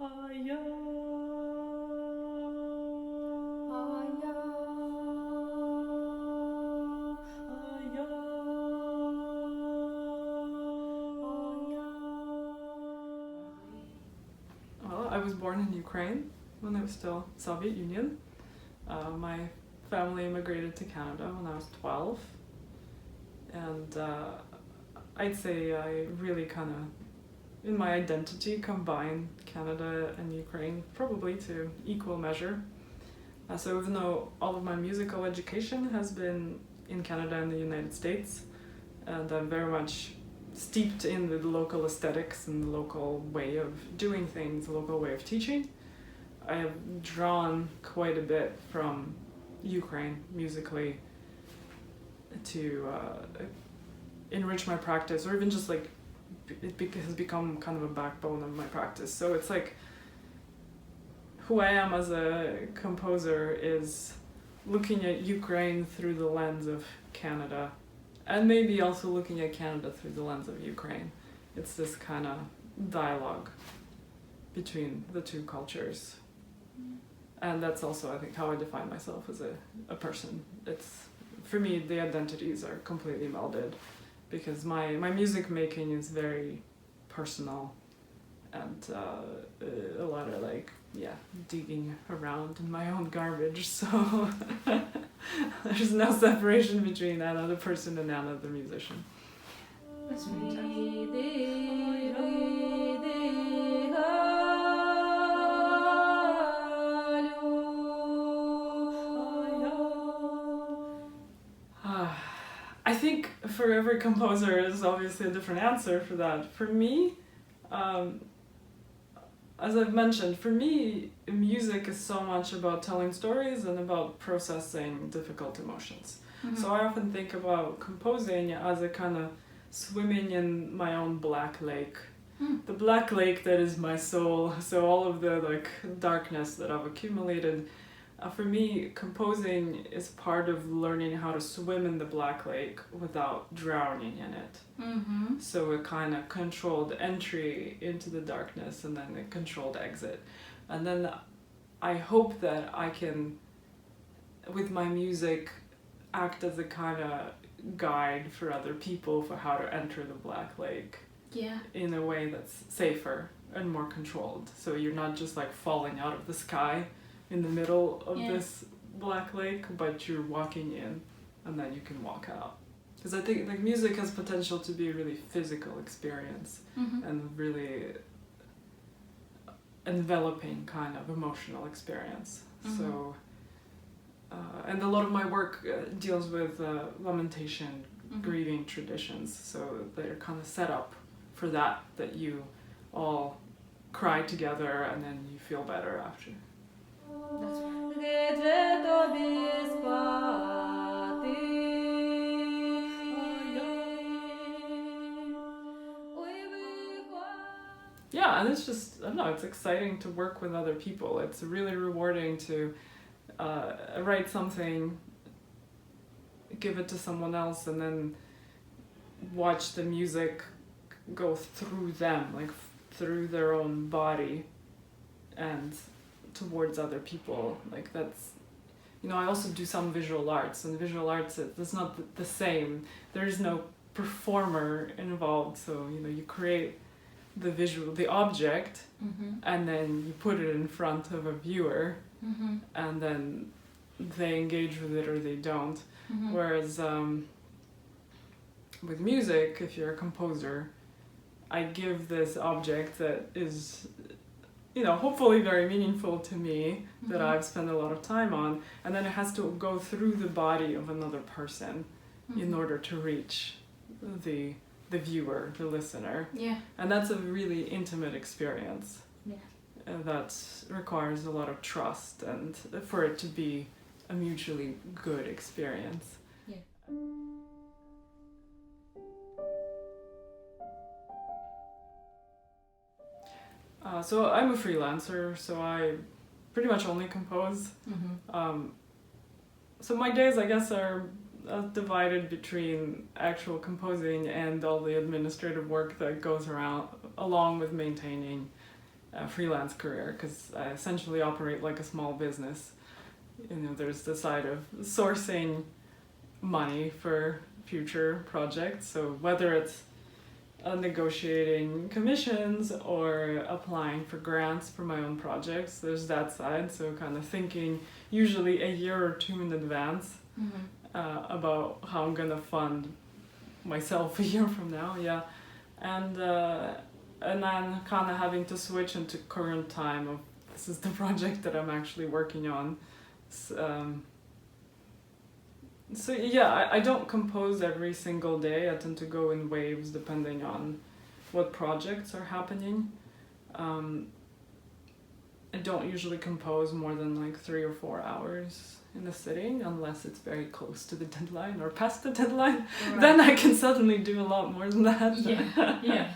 Well, I was born in Ukraine when it was still Soviet Union. My family immigrated to Canada when I was 12. And I'd say I really kind of, in my identity, combine Canada and Ukraine probably to equal measure. So even though all of my musical education has been in Canada and the United States, and I'm very much steeped in the local aesthetics and the local way of doing things, the local way of teaching, I have drawn quite a bit from Ukraine musically to enrich my practice, or even just like has become kind of a backbone of my practice. So it's like who I am as a composer is looking at Ukraine through the lens of Canada, and maybe also looking at Canada through the lens of Ukraine. It's this kind of dialogue between the two cultures. And that's also, I think, how I define myself as a person. It's, for me, the identities are completely melded, because my music making is very personal, and a lot of digging around in my own garbage. So there's no separation between Anna the person and Anna the musician. That's fantastic. I think for every composer is obviously a different answer for that. For me, as I've mentioned, for me, music is so much about telling stories and about processing difficult emotions. Mm-hmm. So I often think about composing as a kind of swimming in my own black lake. The black lake that is my soul. So all of the darkness that I've accumulated. For me, composing is part of learning how to swim in the black lake without drowning in it. Mm-hmm. So a kind of controlled entry into the darkness, and then a controlled exit. And then I hope that I can, with my music, act as a kind of guide for other people for how to enter the black lake. Yeah. In a way that's safer and more controlled. So you're not just falling out of the sky in the middle of this black lake, but you're walking in, and then you can walk out. Because I think music has potential to be a really physical experience, mm-hmm. and really enveloping kind of emotional experience. Mm-hmm. So, and a lot of my work deals with lamentation, mm-hmm. grieving traditions. So they're kind of set up for that you all cry together and then you feel better after. That's right. Yeah, and it's just, I don't know, it's exciting to work with other people. It's really rewarding to write something, give it to someone else, and then watch the music go through them, through their own body and towards other people. That's, I also do some visual arts, and visual arts, it's not the same. There's no performer involved, so you create the visual, the object, mm-hmm. and then you put it in front of a viewer, mm-hmm. and then they engage with it or they don't. Mm-hmm. Whereas with music, if you're a composer, I give this object that is, hopefully very meaningful to me, mm-hmm. that I've spent a lot of time on, and then it has to go through the body of another person, mm-hmm. in order to reach the viewer, the listener. Yeah. And that's a really intimate experience. Yeah. That requires a lot of trust, and for it to be a mutually good experience. Yeah. So I'm a freelancer, so I pretty much only compose. Mm-hmm. So my days, I guess, are divided between actual composing and all the administrative work that goes along with maintaining freelance career, because I essentially operate like a small business. You know, there's the side of sourcing money for future projects, so whether it's negotiating commissions or applying for grants for my own projects, there's that side, so kind of thinking usually a year or two in advance about how I'm gonna fund myself a year from now, and then kind of having to switch into current time of this is the project that I'm actually working on. So yeah, I don't compose every single day. I tend to go in waves depending on what projects are happening. I don't usually compose more than like 3 or 4 hours in a sitting, unless it's very close to the deadline or past the deadline. Right. Then I can suddenly do a lot more than that. Yeah.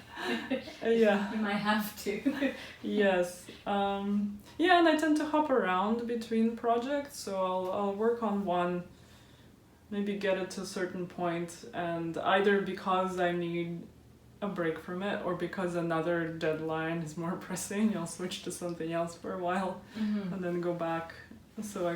Yeah. You might have to. Yes. Yeah, and I tend to hop around between projects, so I'll work on one, maybe get it to a certain point, and either because I need a break from it or because another deadline is more pressing, I'll switch to something else for a while and then go back. So I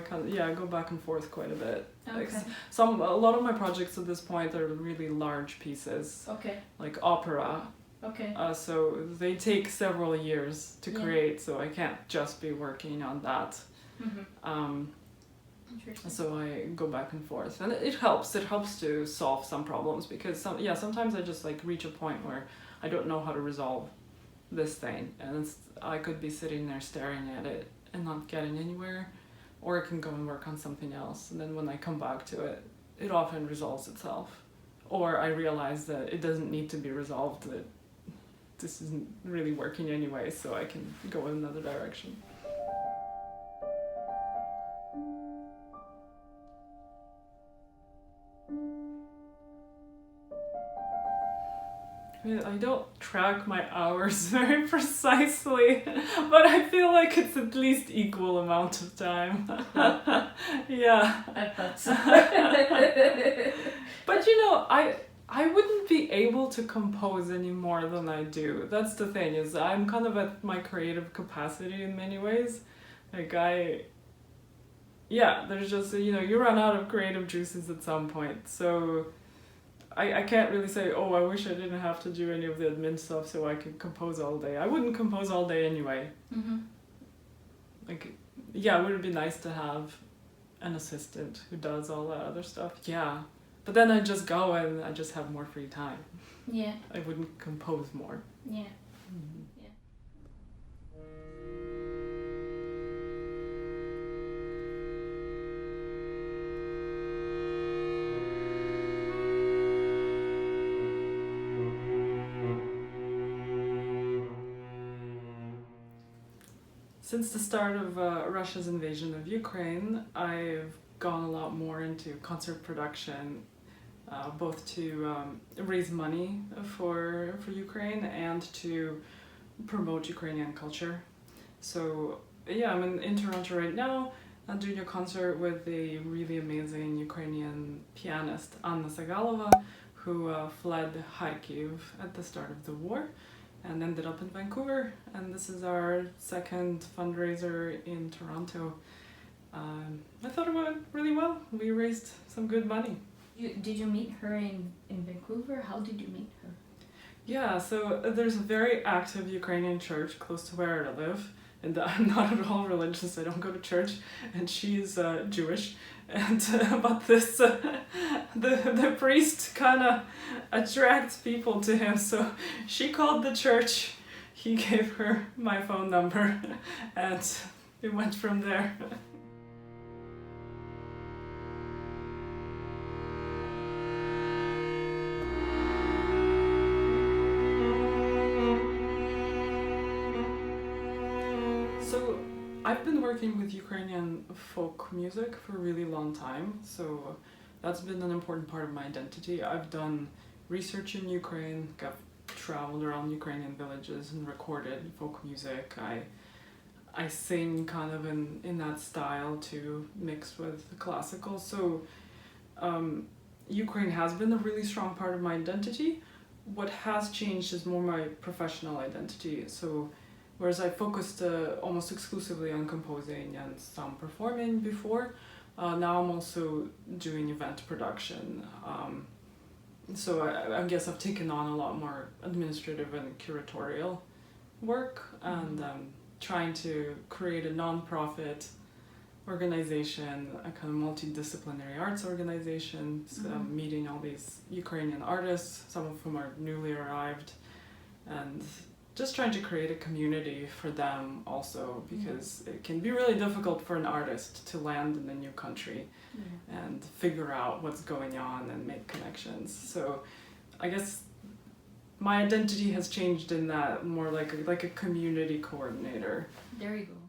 go back and forth quite a bit. Okay. Like a lot of my projects at this point are really large pieces. Okay. Like opera. Okay. So they take several years to create, so I can't just be working on that. So I go back and forth, and it helps to solve some problems, because sometimes I just like reach a point where I don't know how to resolve this thing, and I could be sitting there staring at it and not getting anywhere, or I can go and work on something else, and then when I come back to it, it often resolves itself, or I realize that it doesn't need to be resolved, that this isn't really working anyway, so I can go in another direction. I don't track my hours very precisely, but I feel like it's at least equal amount of time. Yeah. I thought so. But you know, I wouldn't be able to compose any more than I do. That's the thing, is I'm kind of at my creative capacity in many ways. Like there's just, you run out of creative juices at some point. So I can't really say, oh, I wish I didn't have to do any of the admin stuff so I could compose all day. I wouldn't compose all day anyway. Like, yeah, would it be nice to have an assistant who does all that other stuff? Yeah. But then I just go and I just have more free time. Yeah. I wouldn't compose more. Yeah. Since the start of Russia's invasion of Ukraine, I've gone a lot more into concert production, both to raise money for Ukraine and to promote Ukrainian culture. So yeah, I'm in Toronto right now. I'm doing a concert with a really amazing Ukrainian pianist, Anna Sagalova, who fled Kharkiv at the start of the war and ended up in Vancouver, and this is our second fundraiser in Toronto. I thought it went really well. We raised some good money. Did you meet her in Vancouver? How did you meet her? Yeah, so there's a very active Ukrainian church close to where I live, and I'm not at all religious, I don't go to church, and she's Jewish, and but this the priest kind of attracts people to him, so she called the church, he gave her my phone number, and it went from there. I've been working with Ukrainian folk music for a really long time, so that's been an important part of my identity. I've done research in Ukraine, I've traveled around Ukrainian villages and recorded folk music. I sing kind of in that style too, mixed with classical. So Ukraine has been a really strong part of my identity. What has changed is more my professional identity. So whereas I focused almost exclusively on composing and some performing before. Now I'm also doing event production. So I guess I've taken on a lot more administrative and curatorial work, and trying to create a non-profit organization, a kind of multidisciplinary arts organization, meeting all these Ukrainian artists, some of whom are newly arrived, and just trying to create a community for them also, because it can be really difficult for an artist to land in a new country and figure out what's going on and make connections. So I guess my identity has changed in that, more like a community coordinator. There you go.